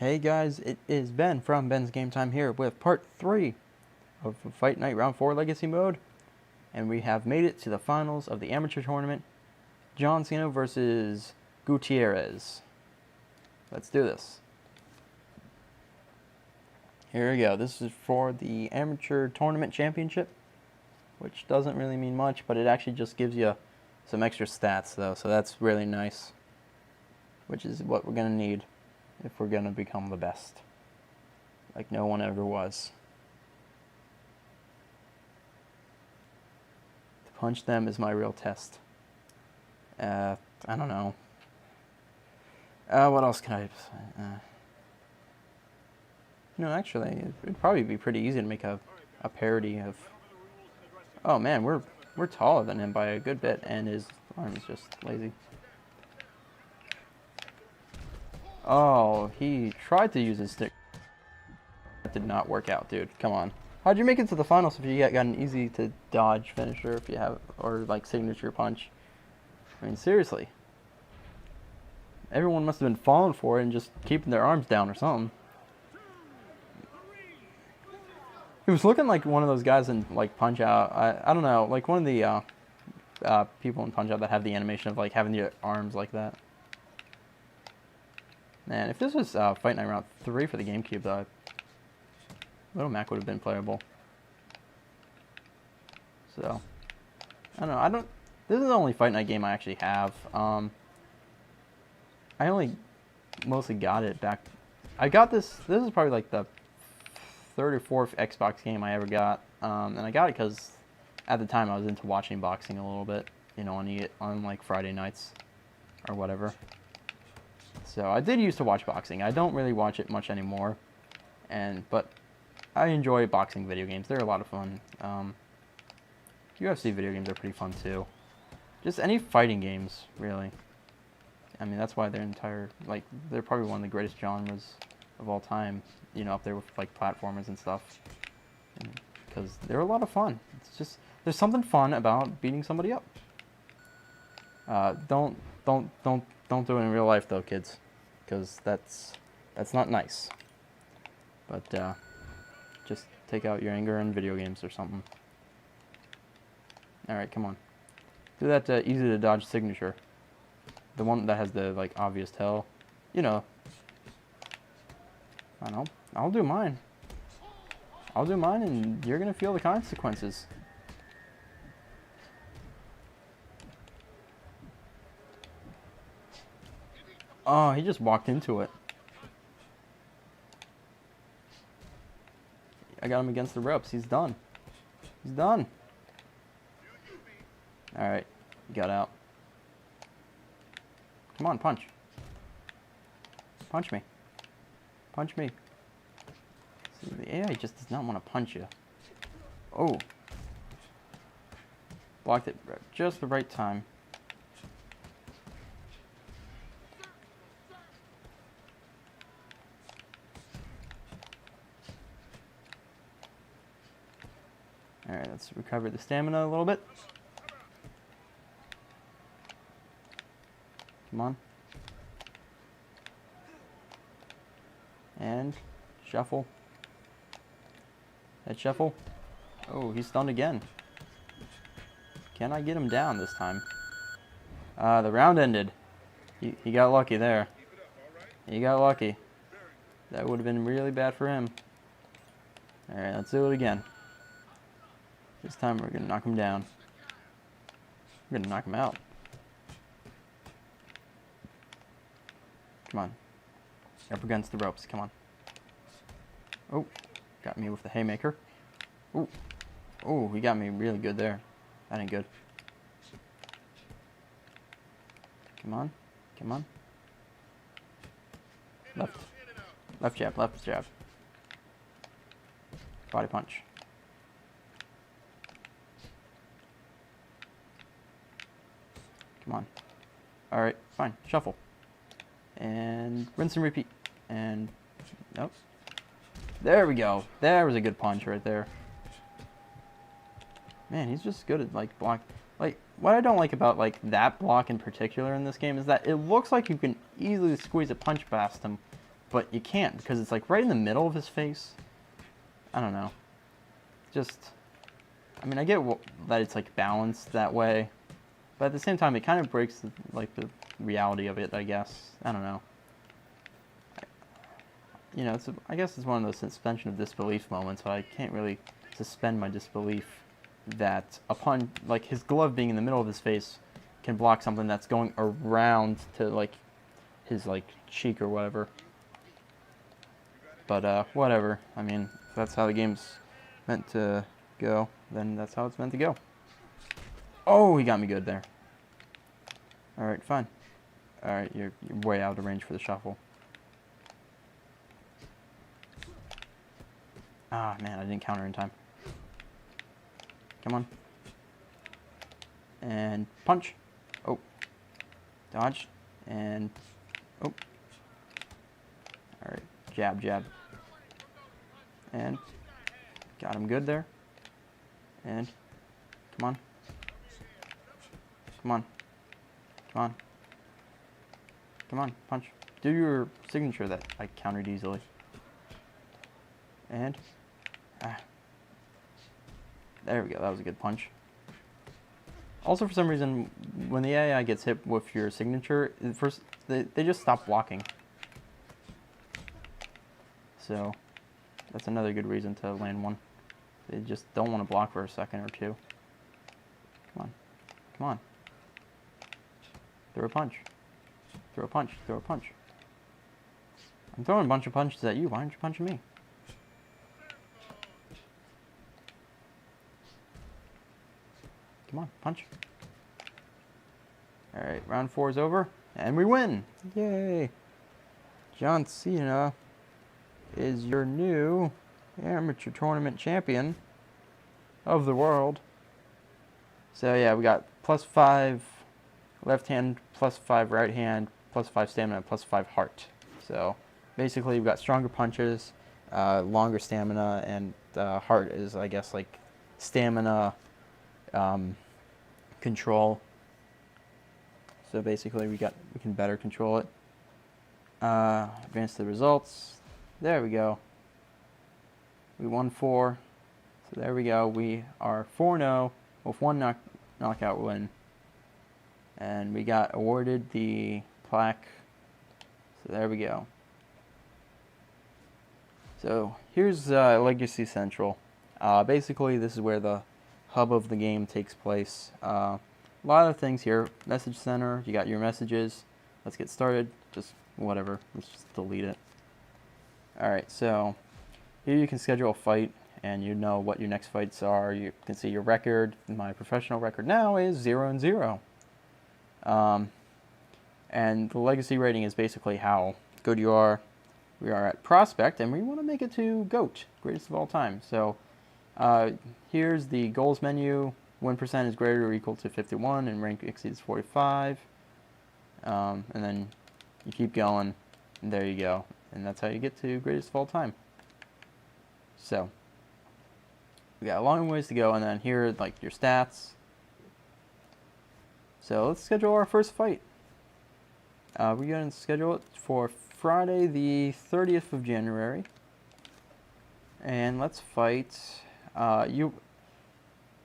Hey guys, it is Ben from Ben's Game Time here with part 3 of Fight Night Round 4 Legacy Mode. And we have made it to the finals of the amateur tournament. John Cena versus Gutierrez. Let's do this. Here we go. This is for the amateur tournament championship, which doesn't really mean much, but it actually just gives you some extra stats though, so that's really nice, which is what we're going to need if we're going to become the best, like no one ever was. To punch them is my real test. I don't know. What else can I... actually, it'd probably be pretty easy to make a parody of... Oh man, we're taller than him by a good bit, and his arm is just lazy. Oh, he tried to use his stick. That did not work out, dude. Come on. How'd you make it to the finals if you got an easy to dodge finisher if you have, or like signature punch? I mean, seriously. Everyone must have been falling for it and just keeping their arms down or something. He was looking like one of those guys in like Punch Out. I don't know, like one of the people in Punch Out that have the animation of like having your arms like that. Man, if this was Fight Night Round 3 for the GameCube, though, Little Mac would have been playable. So, I don't know. This is the only Fight Night game I actually have. I only mostly got it back. I got this. This is probably like the third or fourth Xbox game I ever got, and I got it because at the time I was into watching boxing a little bit, on like Friday nights or whatever. So I did used to watch boxing. I don't really watch it much anymore, but I enjoy boxing video games. They're a lot of fun. UFC video games are pretty fun too. Just any fighting games, really. I mean, that's why they're probably one of the greatest genres of all time. Up there with like platformers and stuff, because they're a lot of fun. It's just there's something fun about beating somebody up. Don't do it in real life though, kids, because that's not nice. But just take out your anger in video games or something. All right, come on. Do that easy to dodge signature. The one that has the like obvious tell. I know. I'll do mine. I'll do mine, and you're gonna feel the consequences. Oh, he just walked into it. I got him against the ropes. He's done. He's done. Alright. He got out. Come on, punch. Punch me. Punch me. See, the AI just does not want to punch you. Oh. Blocked it just the right time. Alright, let's recover the stamina a little bit. Come on. And shuffle. Head shuffle. Oh, he's stunned again. Can I get him down this time? The round ended. He got lucky there. He got lucky. That would have been really bad for him. Alright, let's do it again. This time we're going to knock him down. We're going to knock him out. Come on. Up against the ropes. Come on. Oh, got me with the haymaker. Oh, oh, he got me really good there. That ain't good. Come on. Come on. Left. Left jab, left jab. Body punch. Come on. Alright, fine. Shuffle. And rinse and repeat. And nope. There we go. There was a good punch right there. Man, he's just good at like block. Like what I don't like about like that block in particular in this game is that it looks like you can easily squeeze a punch past him, but you can't because it's like right in the middle of his face. I don't know. Just, I mean, I get that it's like balanced that way, but at the same time, it kind of breaks the reality of it, I guess. I don't know. You know, I guess it's one of those suspension of disbelief moments, but I can't really suspend my disbelief that upon, like, his glove being in the middle of his face can block something that's going around to, like, his, like, cheek or whatever. But, whatever. I mean, if that's how the game's meant to go, then that's how it's meant to go. Oh, he got me good there. Alright, fine. Alright, you're way out of range for the shuffle. Ah, man, I didn't counter in time. Come on. And punch. Oh. Dodge. And... oh. Alright, jab, jab. And... got him good there. And... come on. Come on. Come on. Come on, punch. Do your signature that I countered easily. And... ah. There we go, that was a good punch. Also, for some reason, when the AI gets hit with your signature, first they just stop blocking. So, that's another good reason to land one. They just don't want to block for a second or two. Come on. Come on. Throw a punch. Throw a punch. Throw a punch. I'm throwing a bunch of punches at you. Why aren't you punching me? Come on, punch. Alright, round 4 is over, and we win! Yay! John Cena is your new amateur tournament champion of the world. So yeah, we got +5 left hand, +5 right hand, +5 stamina, +5 heart. So basically we've got stronger punches, longer stamina, and heart is, I guess, like stamina control. So basically we can better control it. Advance the results. There we go. We won 4. So there we go. We are 4-0 with 1 knockout win. And we got awarded the plaque. So there we go. So here's Legacy Central. Basically this is where the hub of the game takes place. A lot of things here. Message center, you got your messages. Let's get started. Just whatever. Let's just delete it. Alright, so here you can schedule a fight and you know what your next fights are. You can see your record. My professional record now is 0-0. And the legacy rating is basically how good you are. We are at Prospect and we want to make it to GOAT, greatest of all time. So here's the goals menu. Win percent is greater or equal to 51 and rank exceeds 45. And then you keep going, and there you go. And that's how you get to greatest of all time. So we got a long ways to go, and then here are like your stats. So let's schedule our first fight. We're going to schedule it for Friday the 30th of January. And let's fight.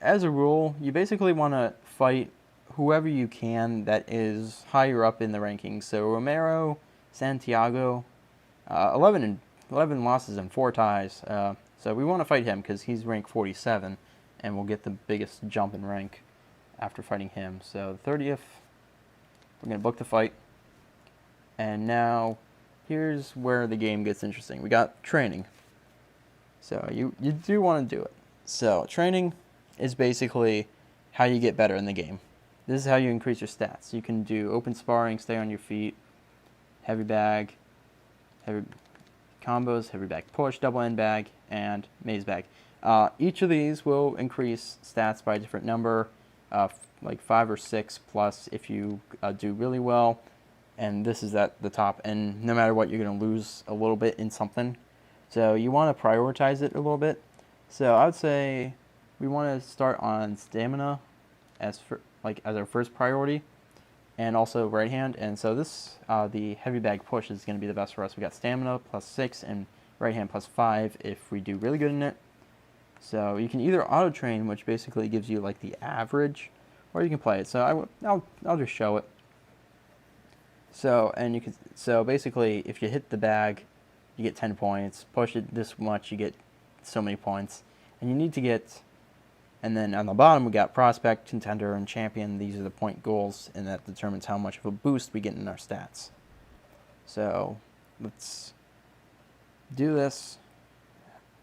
As a rule, you basically want to fight whoever you can that is higher up in the rankings. So Romero, Santiago, 11 losses and 4 ties. So we want to fight him because he's rank 47, and we'll get the biggest jump in rank after fighting him. So the 30th, we're going to book the fight. And now, here's where the game gets interesting. We got training. So you do want to do it. So training is basically how you get better in the game. This is how you increase your stats. You can do open sparring, stay on your feet, heavy bag, heavy combos, heavy bag push, double end bag, and maze bag. Each of these will increase stats by a different number, like 5 or 6 plus if you do really well. And this is at the top. And no matter what, you're going to lose a little bit in something. So you want to prioritize it a little bit. So I would say we want to start on stamina as our first priority. and also right hand. And so this, the heavy bag push is going to be the best for us. We got stamina +6 and right hand +5 if we do really good in it. So you can either auto train, which basically gives you like the average, or you can play it. So I'll just show it. So so basically if you hit the bag, you get 10 points. Push it this much, you get so many points. And you need to get, and then on the bottom we got prospect, contender, and champion. These are the point goals, and that determines how much of a boost we get in our stats. So let's do this,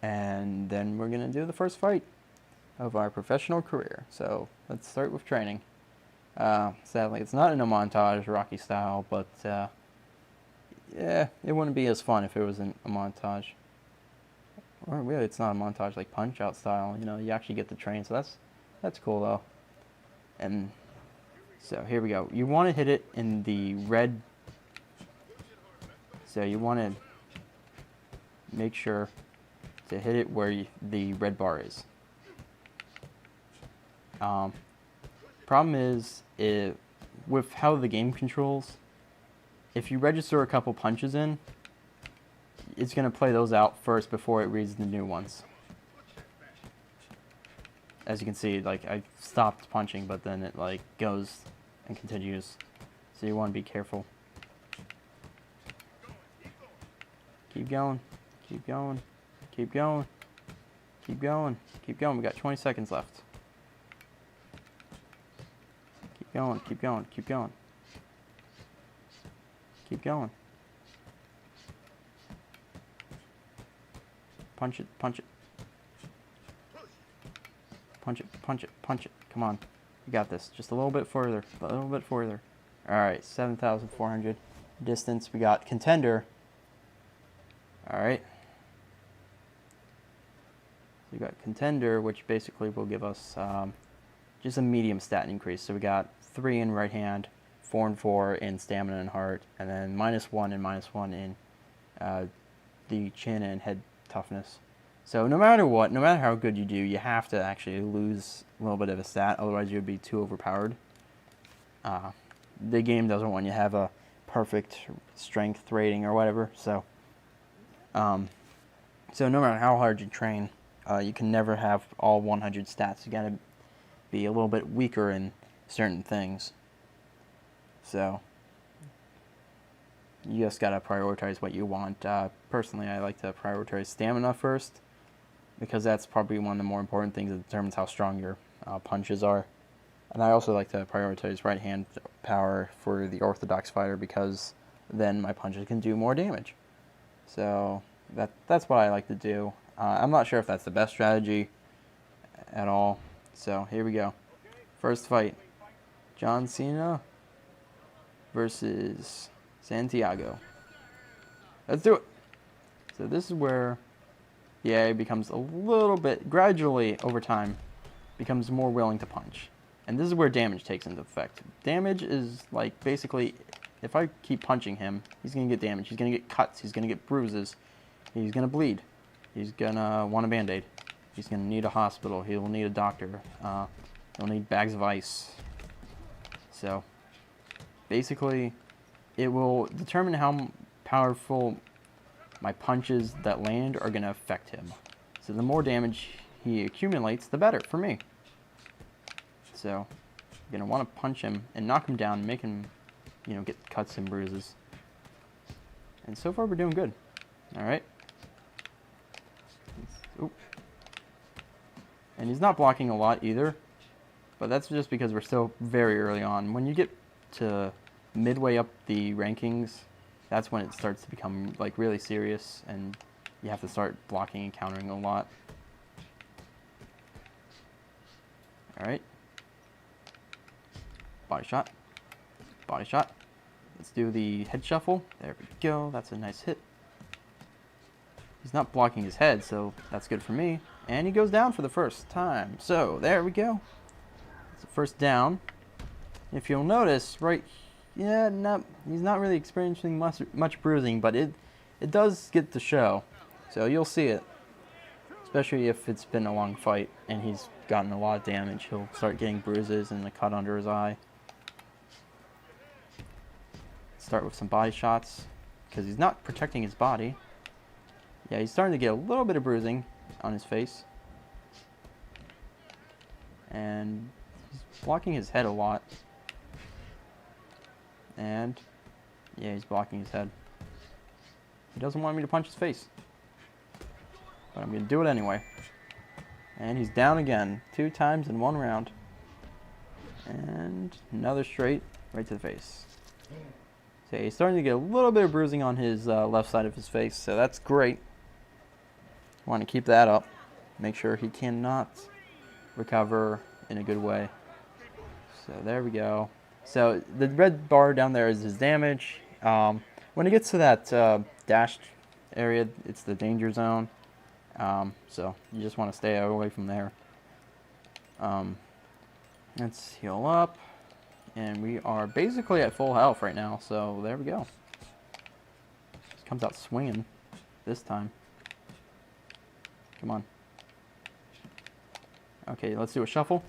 and then we're gonna do the first fight of our professional career. So let's start with training. Sadly, it's not in a montage, Rocky style, but yeah, it wouldn't be as fun if it was in a montage. Or really, it's not a montage like Punch-Out style. You know, you actually get to train, so that's cool though. And so here we go. You want to hit it in the red. So you want to make sure to hit it where the red bar is. Problem is, with how the game controls, if you register a couple punches in, it's going to play those out first before it reads the new ones. As you can see, like, I stopped punching, but then it like goes and continues. So you want to be careful. Keep going, keep going, keep going, keep going, keep going. We got 20 seconds left. Keep going, keep going, keep going. Keep going. Punch it, punch it. Punch it, punch it, punch it. Come on. You got this. Just a little bit further. A little bit further. Alright, 7,400 distance. We got contender. Alright. So we got contender, which basically will give us just a medium stat increase. So we got 3 in right hand, 4 and 4 in stamina and heart, and then -1 and -1 in the chin and head toughness. So no matter what, no matter how good you do, you have to actually lose a little bit of a stat, otherwise you would be too overpowered. The game doesn't want you to have a perfect strength rating or whatever, so so no matter how hard you train, you can never have all 100 stats. You gotta be a little bit weaker in certain things. So you just gotta prioritize what you want. Personally, I like to prioritize stamina first, because that's probably one of the more important things that determines how strong your punches are. And I also like to prioritize right hand power for the orthodox fighter, because then my punches can do more damage. So that's what I like to do. I'm not sure if that's the best strategy at all. So here we go. First fight. John Cena versus Santiago. Let's do it. So this is where the AI becomes a little bit, gradually over time, becomes more willing to punch. And this is where damage takes into effect. Damage is like, basically, if I keep punching him, he's going to get damage. He's going to get cuts. He's going to get bruises. He's going to bleed. He's going to want a Band-Aid. He's going to need a hospital. He will need a doctor. He'll need bags of ice. So basically, it will determine how powerful my punches that land are going to affect him. So the more damage he accumulates, the better for me. So I'm going to want to punch him and knock him down and make him, you know, get cuts and bruises. And so far we're doing good. Alright. And he's not blocking a lot either, but that's just because we're still very early on. When you get to midway up the rankings, that's when it starts to become like really serious, and you have to start blocking and countering a lot. Alright. Body shot. Body shot. Let's do the head shuffle. There we go. That's a nice hit. He's not blocking his head, so that's good for me. And he goes down for the first time. So there we go. It's the first down. If you'll notice, right, yeah, he's not really experiencing much bruising, but it does get to show. So you'll see it, especially if it's been a long fight and he's gotten a lot of damage. He'll start getting bruises and a cut under his eye. start with some body shots because he's not protecting his body. Yeah, he's starting to get a little bit of bruising on his face. And he's blocking his head a lot. And yeah, he's blocking his head. He doesn't want me to punch his face. But I'm going to do it anyway. And he's down again. 2 times in 1 round. And another straight right to the face. So he's starting to get a little bit of bruising on his left side of his face. So that's great. Want to keep that up. Make sure he cannot recover in a good way. So there we go. So the red bar down there is his damage. When it gets to that dashed area, it's the danger zone. So you just want to stay away from there. Let's heal up. And we are basically at full health right now. So there we go. Just comes out swinging this time. Come on. Okay, let's do a shuffle.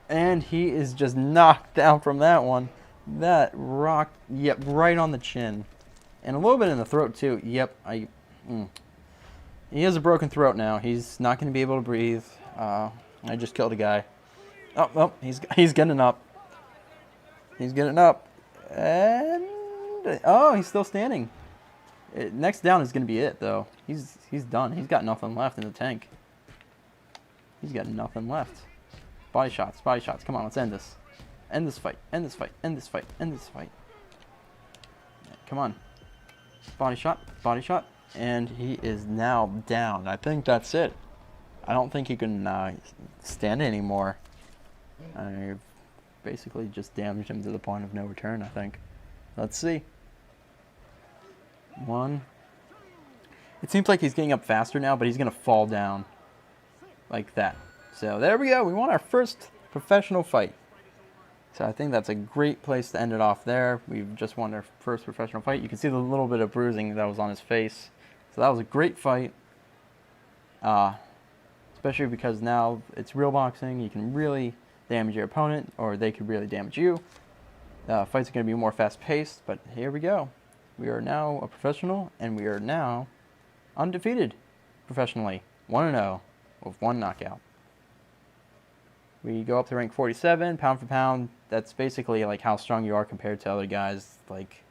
And he is just knocked down from that one. That rocked, yep, right on the chin. And a little bit in the throat, too. Yep, he has a broken throat now. He's not going to be able to breathe. I just killed a guy. Oh, he's getting up. He's getting up. And, oh, he's still standing. Next down is going to be it, though. He's done. He's got nothing left in the tank. He's got nothing left. Body shots, body shots. Come on, let's end this. End this fight, end this fight, end this fight, end this fight. Come on. Body shot, body shot. And he is now down. I think that's it. I don't think he can stand anymore. I basically just damaged him to the point of no return, I think. Let's see. 1. It seems like he's getting up faster now, but he's going to fall down like that. So there we go. We won our first professional fight. So I think that's a great place to end it off there. We've just won our first professional fight. You can see the little bit of bruising that was on his face. So that was a great fight. Especially because now it's real boxing. You can really damage your opponent, or they could really damage you. Fights are going to be more fast-paced, but here we go. We are now a professional, and we are now undefeated professionally. 1-0 with 1 knockout. We go up to rank 47, pound for pound. That's basically like how strong you are compared to other guys. Like,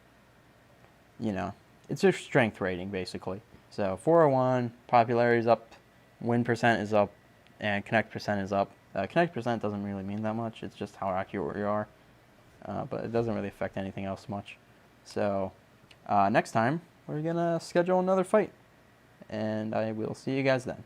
you know, it's your strength rating, basically. So 401, popularity is up, win percent is up, and connect percent is up. Connect percent doesn't really mean that much. It's just how accurate you are. But it doesn't really affect anything else much. So next time, we're going to schedule another fight. And I will see you guys then.